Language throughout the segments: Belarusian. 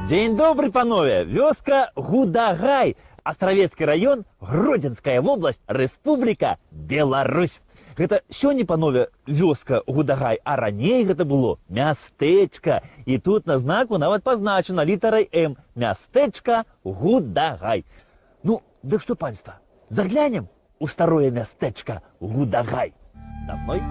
Дзень добры, панове! Вёска Гудагай, Астравецкі раён, Гродзенская вобласць, Рэспубліка Беларусь. Гэта сёння, панове, вёска Гудагай, а раней гэта было мястэчка. І тут на знаку нават пазначана літарай М. Мястэчка Гудагай. Ну, дык што, панства, заглянем у старое мястэчка Гудагай. За мной.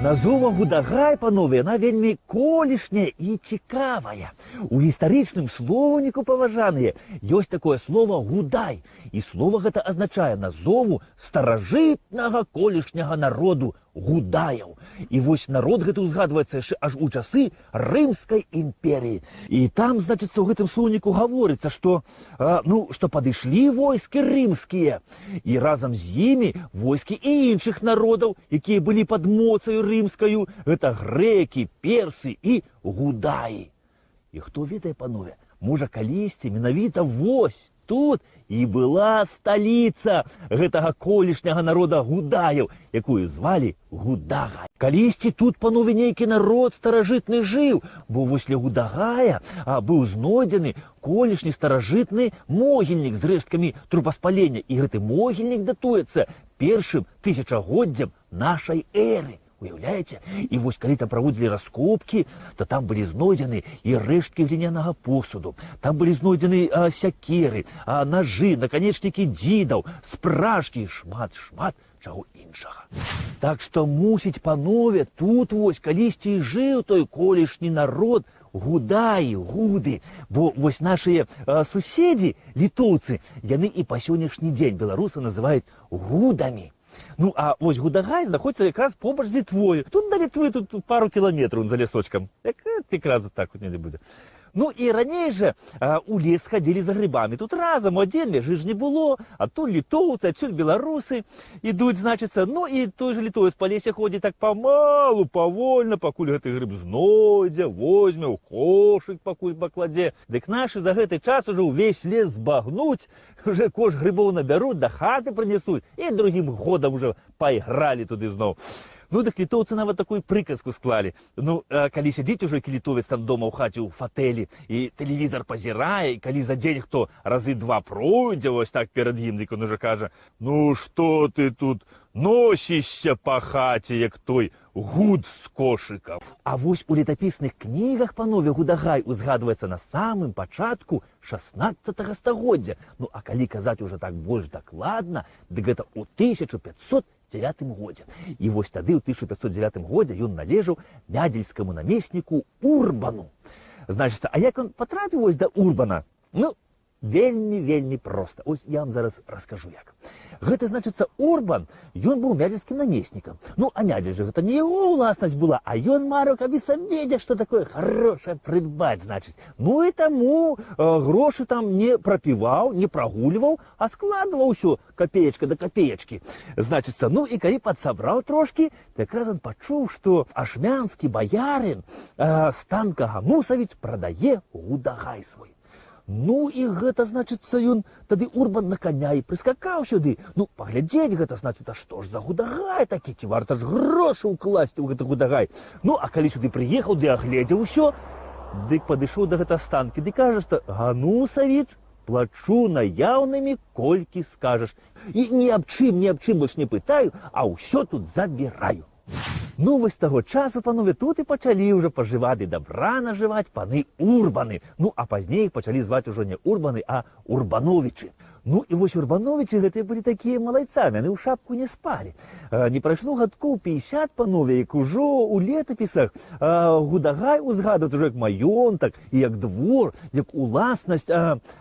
Назова Гудагай, панове, яна вельмі колішняя і цікавая. У гістарычным слоўніку, паважаныя, ёсць такое слово «гудай». І слова гэта азначае назову старажытнага колішняга народу гудаяў. І вось народ гэты ўзгадваецца яшчэ аж у часы Рымскай імперіі. І там, значыцца, у гэтым слоўніку гаворыцца, што падышлі войскі рымскія, і разам з імі войскі і іншых народаў, якія былі пад моцаю рымскаю, гэта грэкі, персы і гудаі. І хто ведае, панове, можа калісьці менавіта вось тут і была сталіца гэтага колішняга народа гудаяў, якую звалі Гудагай. Калісьці тут, панове, нейкі народ старажытны жыў, бо вось ля Гудагая быў знойдзены колішні старажытны могільнік з рэшткамі трупаспалення, і гэты могільнік датуецца першым тысячагоддзям нашай эры. Уяўляеце? І вось калі там праводзілі раскопкі, то там былі знойдзены і рэшткі глінянага посуду, там былі знойдзены сякеры, нажы, наканечнікі дзідаў, спражкі і шмат чаго іншага. Так што мусіць, панове, тут вось калісьці і жыў той колішні народ гудаі, гуды, бо вось нашыя суседзі, літоўцы, яны і па сённяшні дзень беларусы называюць гудамі. Ну, а вось Гудагай знаходзіцца якраз побач з Літвою. Тут да Літвы тут пару кіламетраў за лесочкам. Якраз так вот недзе будзе. Ну і раней жа у лес хадзілі за грибамі. Тут разам адзін мяжы ж не было, адтуль літоўцы, адсюль беларусы ідуць, значыцца. Ну і той жа літовец па лесе ходзіць так памалу, павольна, пакуль гэты грыб знойдзе, возьме, у кошык пакуль пакладзе. Дык нашы за гэты час ужо ўвесь лес збагнуць, уже кош грыбоў набяруць, да хаты прынесуць, і другім годам уже пайгралі туды зноў. Ну, так літоўцы нават такую прыказку склалі. Ну, калі сядзіць ужо, які літовец там дома ў хаце ў фатэлі, і тэлевізар пазірае, і калі за дзень хто разы два пройдзе, вось так перад ім, дык он уже кажа: «Ну, што ты тут носішся па хаце, як той гуд з кошыкам». А вось у летапісных кнігах, панове, Гудагай узгадваецца на самым пачатку 16-го стагоддзя. Ну, а калі казаць уже так больш дакладна, дык гэта ў 1509 годзе. І вось тады, ў 1509 годзе, ён належаў мядзельскаму намесніку Урбану. Значыцца, а як он патрапіў вось да Урбана? Ну, вельмі проста. Ось я вам зараз раскажу як. Гэта, значыцца, Урбан, ён быў мядзельскім намеснікам. Ну, а мядзель же гэта не яго ўласнасць была, а ён марыў, каб і сабе што такое хорошае прыдбаць, значыць. Ну і таму грошы там не прапіваў, не прагульваў, а складваў усё капеечка да капеечкі. Значыцца, ну і калі падсабраў трошкі, якраз он пачуў, што ашмянскі баярын Станка Гамусавіч прадае Гудагай свой. Ну і гэта, значыцца, ён тады Урбан на коня і прыскакаў сюды. Ну, паглядзець гэта, значыцца, што ж за Гудагай такі, ці варта ж грошы ўкласці ў гэты Гудагай. Ну, а калі сюды прыехаў, ды агледзеў усё, дык падышоў да гэта Станкі, ды кажа, што: «Ганусавіч, плачу наяўнымі, колькі скажаш. І ні аб чым больш не пытаю, а ўсё тут забіраю». Ну, вось таго часу, панове, тут і пачалі ўжо пажываць і дабра нажываць паны Урбаны. Ну, а пазней пачалі зваць ужо не Урбаны, а Урбановічы. Ну і вось Урбановичы гэтыя былі такія малайцамі, яны ў шапку не спалі. Не прайшло гадкоў 50 панове, як ужо у летапісах Гудагай узгадваецца ўжо як маёнтак і як двор, як уласнасць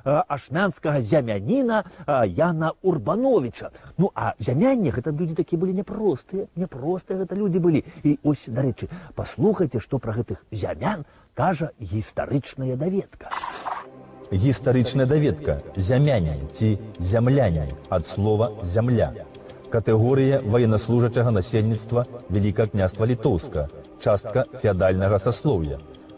ашмянскага зямяніна Яна Урбановича. Ну а зямянне гэта людзі такія былі няпростыя гэта людзі былі. І ось, дарэчы, паслухайце, што пра гэтых зямян кажа гістарычная даведка. Гістарычная даведка зямяне ці зямляне ад слова зямля. Катэгорыя военнослужачага насельніцтва Вялікага княства Літоўска, частка феадальнага саслоўя.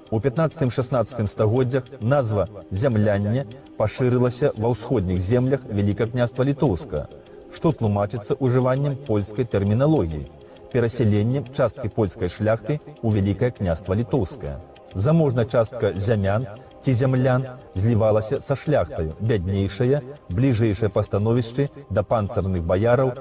У 15-16 стагоддзях назва зямлянне пашырылася ва ўсходніх землях Вялікага княства Літоўска, што тлумачыцца ўжываннем польскай тэрміналогіі, перасяленнем часткі польскай шляхты ў Вялікае княства Літоўскае. Заможная частка зямян ці зямлян злівалася са шляхтаю, бяднейшая, бліжэйшая па становішчы да панцырных баяраў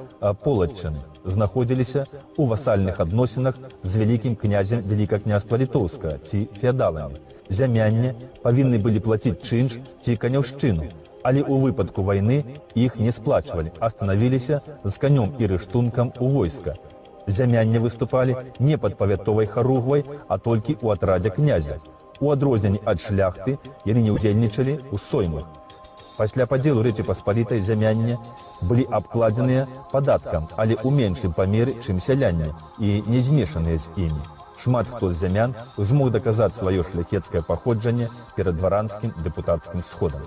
полацчыны, знаходзіліся ў васальных адносінах з вялікім князем Вялікага княства Літоўска ці феадаламі. Зямянне павінны былі плаціць чынш ці каняўшчыну, але ў выпадку вайны іх не сплачвалі, а станавіліся з канём і рыштункам у войска. Зямянне выступалі не пад павятовай харугвай, а толькі ў атрадзе князя. У адрозненні ад шляхты яны не ўдзельнічалі ў соймах. Пасля падзелу Рэчы Паспалітай зямянне былі абкладзеныя падаткам, але ў меншым памеры, чым сялянне, і не змешаныя з імі. Шмат хто з зямян змог даказаць сваё шляхецкае паходжанне перад дваранскім дэпутацкім сходам.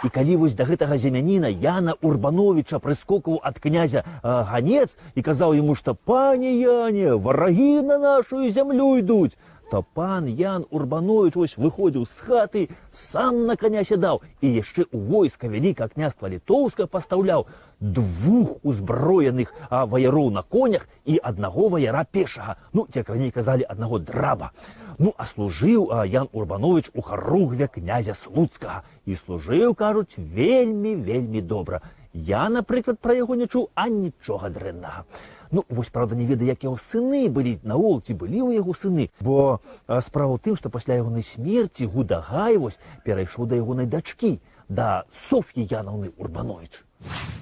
І калі вось да гэтага зямяніна Яна Урбановича прыскокваў ад князя ганец і казаў яму, што «Пане Яне, варагі на нашу зямлю ідуць», то пан Ян Урбанович вось выходзіў з хаты, сам на коня сядаў і яшчэ ў войска Вялікага княства Літоўска пастаўляў 2 узброеных ваяроў на конях і 1 ваяра пешага, ну, ці як раней казалі, 1 драба. Ну, а служыў Ян Урбанович у харугве князя Слуцкага. І служыў, кажуць, вельмі добра. Я, напрыклад, пра яго не чуў, а нічога дрэннага. Ну, вось, правда, не ведаю, як яго сыны былі, наогул, ці былі ў яго сыны. Бо справа ў тым, што пасля ягонай смерці Гудагай вось перайшоў да ягонай дачкі, да Соф'і Янаўны Урбанович.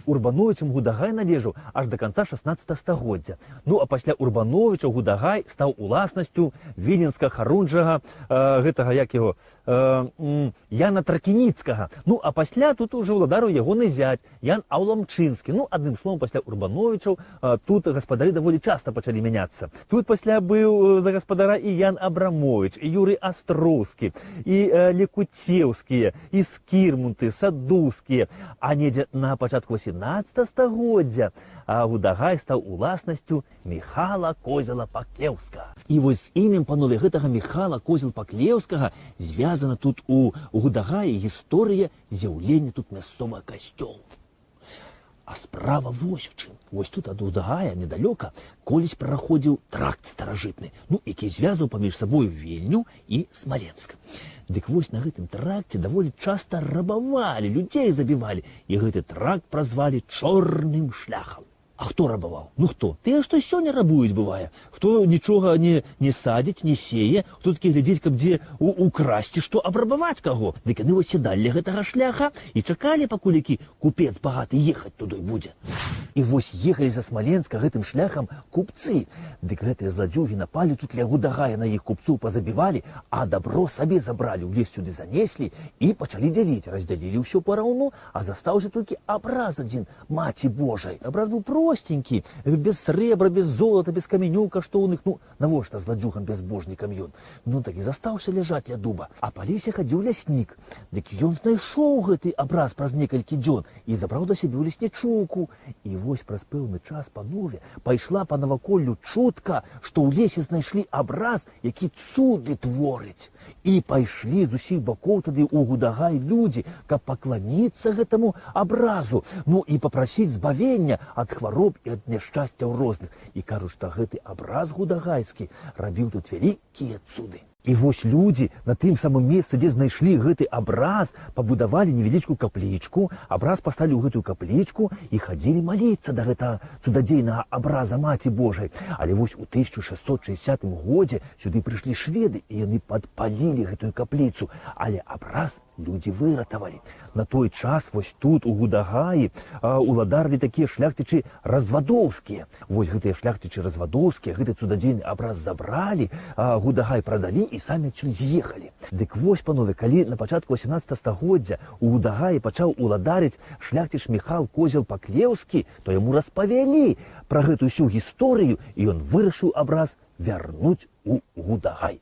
Урбановичам Гудагай належаў аж до канца 16 стагоддзя. Ну, а пасля Урбановича Гудагай стаў уласнасцю віленска-харунжага, гэтага, як яго, Яна Тракініцкага. Ну, а пасля тут ужо ўладарыў ягоны зять, Ян Аўламчынскі. Ну, адным словом, пасля Урбановичаў тут гаспадары даволі часта пачалі мяняцца. Тут пасля быў за гаспадара і Ян Абрамович, і Юрый Астроўскі, і Лекуцеўскія, і Скірмунты, Садускія. А недзе на пачатку 18 стагоддзя Гудагай стаў уласнасцю Міхала Козела-Паклеўскага. І вось з імем, панове, гэтага Міхала Козел-Паклеўскага звязана тут у Гудагаі гісторыя з'яўлення тут мясцовага касцёла. А справа вось у чым. Вось тут ад Гудагая недалёка колісь праходзіў тракт старажытны, ну, які звязаў паміж сабою Вільню і Смаленск. Дык вось на гэтым тракце даволі часта рабавалі, людзей забівалі, і гэты тракт празвалі чорным шляхам. А хто рабаваў? Ну хто? Тыя, што сёння рабуюць, бывае. Хто нічога не садзіць, не сее, хто такі глядзіць, каб дзе украсці, што абрабаваць каго. Дык яны вось сядалі гэтага шляха і чакалі, пакуль які купец багаты ехаць туды будзе. І вось ехалі за Смаленска гэтым шляхам купцы. Дык гэтыя зладзюгі напалі тут ля Гудагая, на іх купцоў пазабівалі, а дабро сабе забралі, у лес сюды занеслі і пачалі дзяліць. Раздзялілі ўсё параўну, а застаўся толькі абраз адзін Маці Божай. Абраз быў простенькі, без срэбра, без золата, без камянёў каштоўных. Ну, навошта зладзюгам бязбожнікам ён? Ну, так і застаўся ляжаць ля дуба. А па лесе хадзіў ляснік. Дык ён знайшоў гэты абраз праз некалькі дзён і забраў да сябе ў леснічоўку. І вось праз пэўны час, панове, пайшла па наваколлю чутка, што ў лесе знайшлі абраз, які цуды творыць. І пайшлі з усіх бакоў тады ў Гудагай людзі, каб пакланіцца гэтаму абразу, ну і папрасіць збавення ад хвароб і ад няшчасцяў розных. І кажуць, што гэты абраз гудагайскі рабіў тут вялікія цуды. І вось людзі на тым самым месцы, дзе знайшлі гэты абраз, пабудавалі невялічкую каплічку, абраз паставілі ў гэтую каплічку і хадзілі маліцца да гэтага цудадзейнага абраза Маці Божай. Але вось у 1660 годзе сюды прыйшлі шведы, і яны падпалілі гэтую капліцу, але абраз людзі выратавалі. На той час вось тут у Гудагаі уладарылі такія шляхцічы развадоўскія. Вось гэтыя шляхцічы развадоўскія гэты цудадзейны абраз забралі, Гудагай прадалі і самі адсюль з'ехалі. Дык вось, панове, калі на пачатку 18 стагоддзя у Гудагаі пачаў уладарыць шляхціч Міхал Козел-Паклеўскі, то яму распавялі пра гэту ўсю гісторыю, і ён вырашыў абраз вярнуць у Гудагай.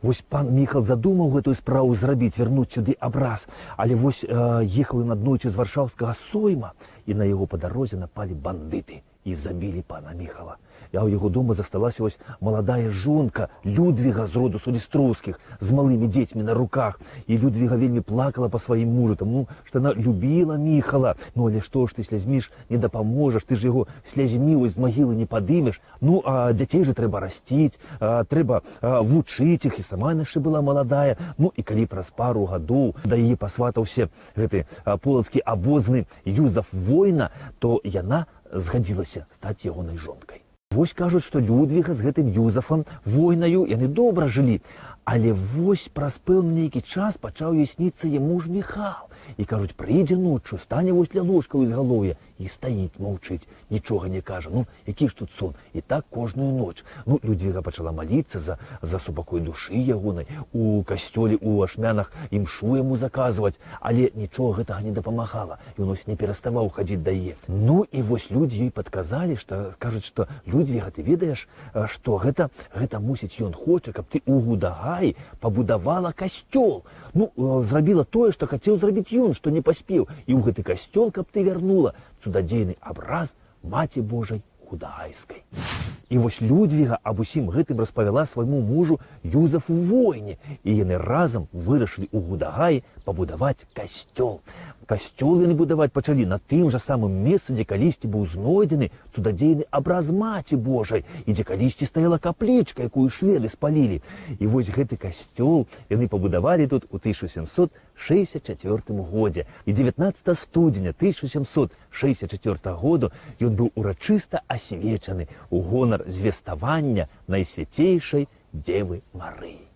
Вось пан Міхал задумаў гэтую справу зрабіць, вярнуць сюды абраз. Але вось ехаў ён аднойчы з варшаўскага сойма, і на яго па дарозе напалі бандыты і забілі пана Міхала. А ў яго дома засталася вось маладая жонка Людвіга з роду Солістраўскіх з малымі дзецьмі на руках. І Людвіга вельмі плакала па сваім мужу, таму што яна любіла Міхала. Ну, але што ж ты слязьмі ж не дапаможаш, ты ж яго слязьмі вось з магілы не падымеш. Ну, а дзяцей жа трэба расціць, трэба вучыць іх, і сама яшчэ была маладая. Ну, і калі праз пару гадоў да яе пасватаўся гэты полацкі абозны Юзаф Война, то яна згадзілася стаць ягонай жонкай. Вось кажуць, што Людвіга з гэтым Юзафам Войнаю яны добра жылі. Але вось праз пэўны нейкі час пачаў ёй сніцца яму ж Міхал. І кажуць, прыйдзе ноччу, стане вось ля ложка ў ізгалоўя і стаіць маўчыць, нічога не кажа. Ну, які ж тут сон? І так кожную ноч. Ну, Людвіга пачала маліцца за супакой душы ягонай. У касцёле, у ашмянах імшу яму заказваць, але нічога гэтага не дапамагала. Ён ось не пераставаў хадзіць да яе. Ну, і вось людзі ёй падказалі, што кажуць, што Людвіга, ты ведаеш, што гэта мусіць ён хоча, каб ты у Гудагаі пабудавала касцёл. Ну, зрабіла тое, што хацеў зрабіць ён, што не паспеў. І ў гэты касцёл, каб ты вярнула цудадзейны абраз Маці Божай Гудагайскай. І вось Людвіга аб усім гэтым распавяла свайму мужу Юзафу Войне, і яны разам вырашылі ў Гудагаі пабудаваць касцёл. Касцёл яны будаваць пачалі на тым жа самым месцы, дзе калісьці быў знойдзены цудадзейны абраз Маці Божай, і дзе калісьці стаяла каплічка, якую шведы спалілі. І вось гэты касцёл яны пабудавалі тут у 1764 годзе. І 19 студзеня 1764 году ён быў урачыста асвечаны у гонар звеставання Найсвяцейшай Дзевы Марыі.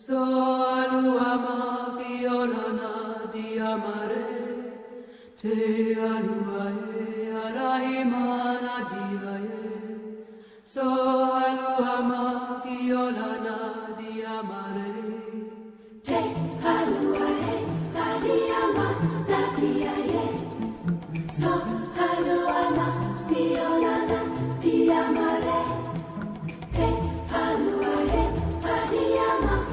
So aluama fiolana diamare, te aluae araimana diae. So aluama fiolana diamare, te aluae ariamana diae. So aluama fiolana diamare, te aluae ariamana.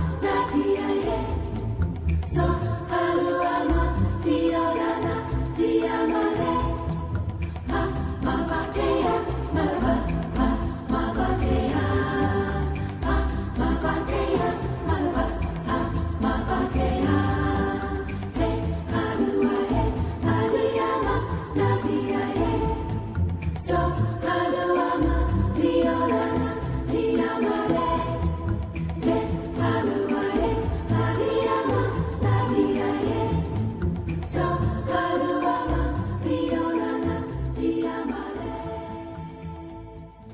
So aluama fiolana diamare, ma vatea, ma vatea, ma vatea, ma vatea. Te aluae ariama nadiae. So aluama fiolana diamare.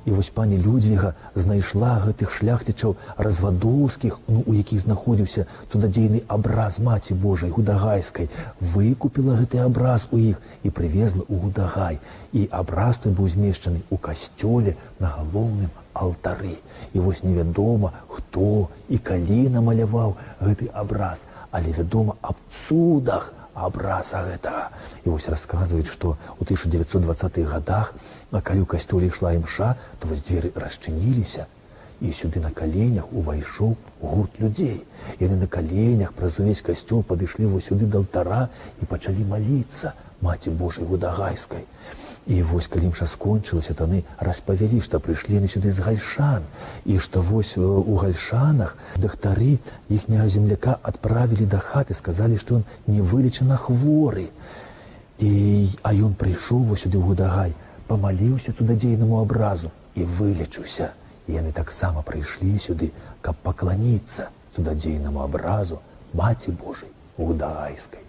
І вось пані Людвіга знайшла гэтых шляхцічаў развадоўскіх, у якіх знаходзіўся цудадзейны абраз Маці Божай Гудагайскай, выкупіла гэты абраз у іх і прывезла ў Гудагай. І абраз той быў змешчаны ў касцёле на галоўным алтары. І вось невядома, хто і калі намаляваў гэты абраз, але вядома аб цудах абраза гэтага. І вось расказваюць, што ў 1920-х гадах, калі ў касцёле ішла імша, то вось дзверы расчыніліся, і сюды на каленях увайшоў гурт людзей. Яны на каленях праз увесь касцёл падышлі вось сюды да алтара і пачалі маліцца Маці Божай Гудагайскай. І вось калі імша скончылася, то яны распавялі, што прыйшлі яны сюды з Гальшан, і што вось у Гальшанах дактары іхняга земляка адправілі да хаты, сказалі, што ён невылечана хворы. А ён прыйшоў вось сюды ў Гудагай, памаліўся цудадзейнаму абразу і вылечыўся. І яны таксама прыйшлі сюды, каб пакланіцца цудадзейнаму абразу Маці Божай Гудагайскай.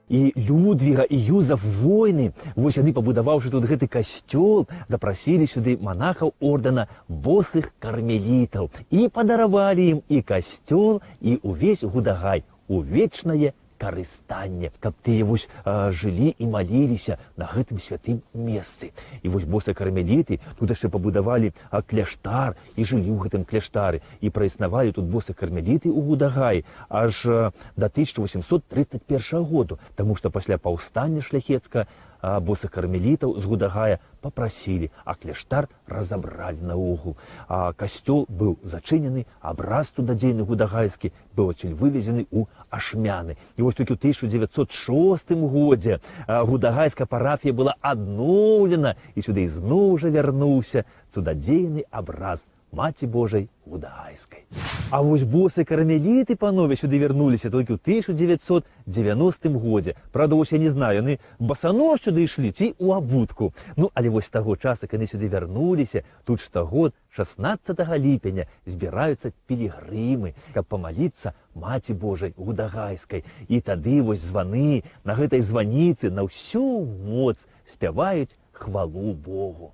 І Людвіга, і Юзаф воіны, вось яны, пабудаваўшы тут гэты касцёл, запрасілі сюды манахаў ордэна босых кармелітаў і падаравалі ім і касцёл, і ўвесь Гудагай у вечнае карыстанне, каб тыя вось жылі і маліліся на гэтым святым месцы. І вось босыя кармеліты тут яшчэ пабудавалі кляштар і жылі ў гэтым кляштары. І праіснавалі тут босыя кармеліты ў Гудагаі аж да 1831 году, таму што пасля паўстання шляхецкага босых кармелітаў з Гудагая попрасілі, а кляштар разабралі наогул. А касцёл быў зачынены, абраз цудадзейны гудагайскі быў адсюль вывезены ў Ашмяны. І вось толькі ў 1906 годзе гудагайская парафія была адноўлена, і сюды ізноў жа вярнуўся цудадзейны абраз Маці Божай Гудагайскай. А вось босыя кармеліты, панове, сюды вярнуліся толькі ў 1990 годзе. Правда, вось я не знаю, яны басанож сюды ішлі ці ў абутку. Ну, але вось з таго часу, яны сюды вярнуліся, тут штогод 16 ліпеня збіраюцца пілігрымы, каб памаліцца Маці Божай Гудагайскай. І тады вось званы на гэтай званіцы на ўсю моц спяваюць хвалу Богу.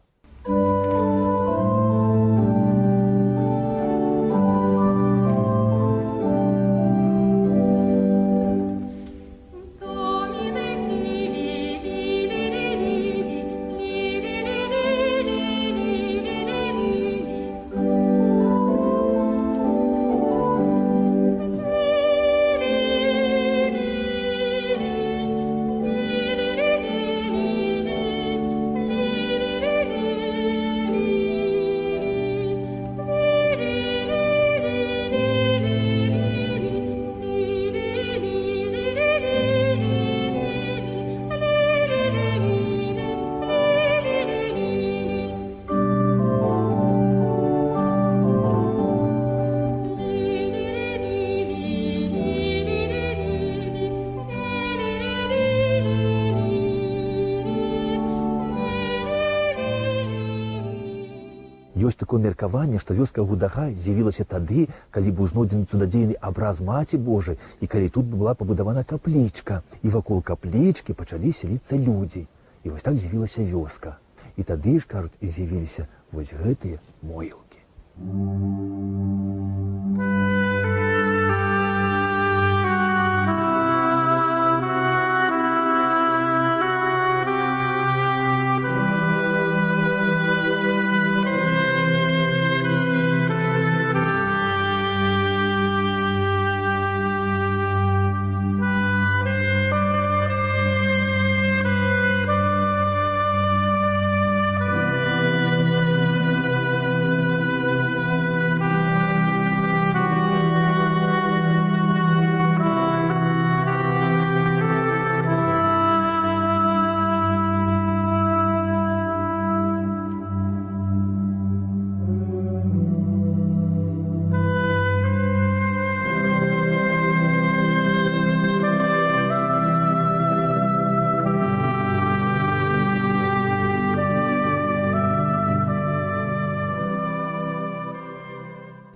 Ёсць такое меркаванне, што вёска Гудагай з'явілася тады, калі быў знойдзены цудадзейны абраз Маці Божай і калі тут была пабудавана каплічка. І вакол каплічкі пачалі селіцца людзі. І вось так з'явілася вёска. І тады ж, кажуць, і з'явіліся вось гэтыя могілкі.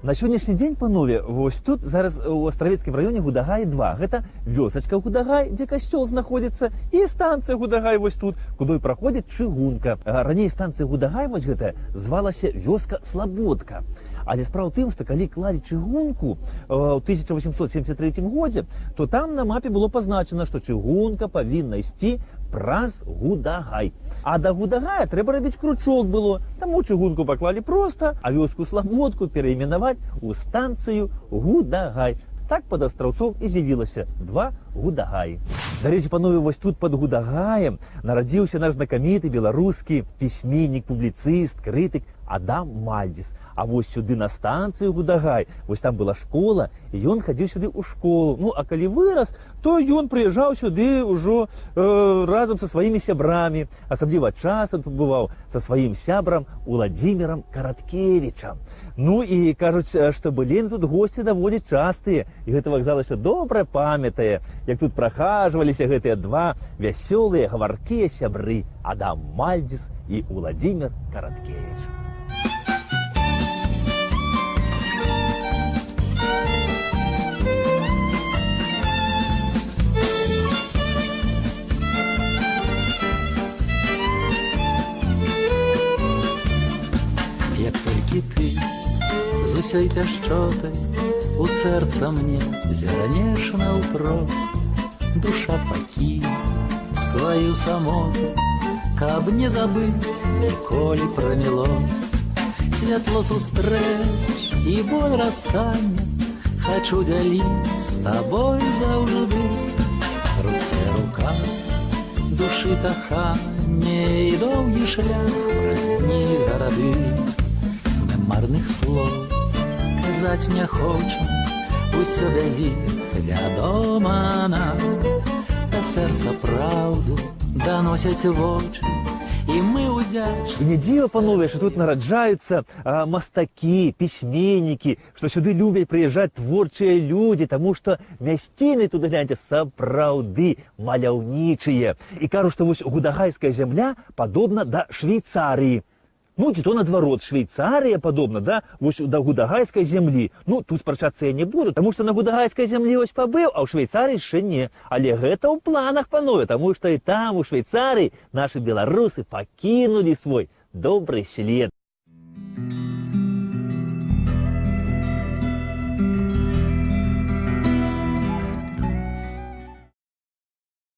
На сённяшні дзень, панове, вось тут зараз у Астравецкім раёне Гудагай 2. Гэта вёсачка Гудагай, дзе касцёл знаходзіцца, і станцыя Гудагай вось тут, куды праходзіць чыгунка. Раней станцыя Гудагай вось гэтая звалася вёска Слабодка. Але справа ў тым, што калі клалі чыгунку ў 1873 годзе, то там на мапе было пазначана, што чыгунка павінна ісці праз Гудагай. А да Гудагая трэба рабіць кручок было, таму чыгунку паклалі проста, а вёску Слабодку перайменаваць у станцыю Гудагай. Так пад Астраўцом і з'явілася 2 Гудагаі. Дарэчы, панове, вось тут пад Гудагаем нарадзіўся наш знакаміты беларускі пісьменнік, публіцыст, крытык Адам Мальдзіс. А вось сюды на станцыю Гудагай, вось там была школа, і ён хадзіў сюды ў школу. Ну, а калі вырас, то ён прыязджаў сюды ўжо разам са сваімі сябрамі. Асабліва часта бываў са сваім сябрам Уладзімірам Караткевічам. Ну і кажуць, што былі тут госці даволі частыя, і гэты вакзал яшчэ добра памятае, як тут прахажваліся гэтыя 2 вясёлыя гаваркія сябры Адам Мальдзіс і Уладзімір Караткевіч. з усёй пяшчотай у сэрца мне зірнеш наўпрост. Душа пакіне сваю самоту, каб не забыць ніколі пра мілосць. Святло сустрэч і боль расстання хачу дзяліць з табой заўжды. Руцэ рука душы каханне і доўгі шлях праз дні гарады. Мы марных слоў казаць не хочам, усё без іх вядома нам. Да сэрца праўду даносяць вочы, і мы удзячны. І не дзіва, панове, що тут нараджаюцца мастакі, пісьменнікі, што сюды любяць прыязджаць творчыя людзі, таму што мясціны тут, гляньце, сапраўды маляўнічыя. І кажуць, што вось гудагайская зямля падобна да Швейцарыі. Ну, ці то наадварот, Швейцарія падобна, да, вось да гудагайскай зямлі. Ну, тут спрачацца я не буду, таму што на гудагайскай зямлі вось пабыў, а ў Швейцарыі яшчэ не. Але гэта ў планах, панове, таму што і там, у Швейцарыі, нашы беларусы пакінулі свой добры след.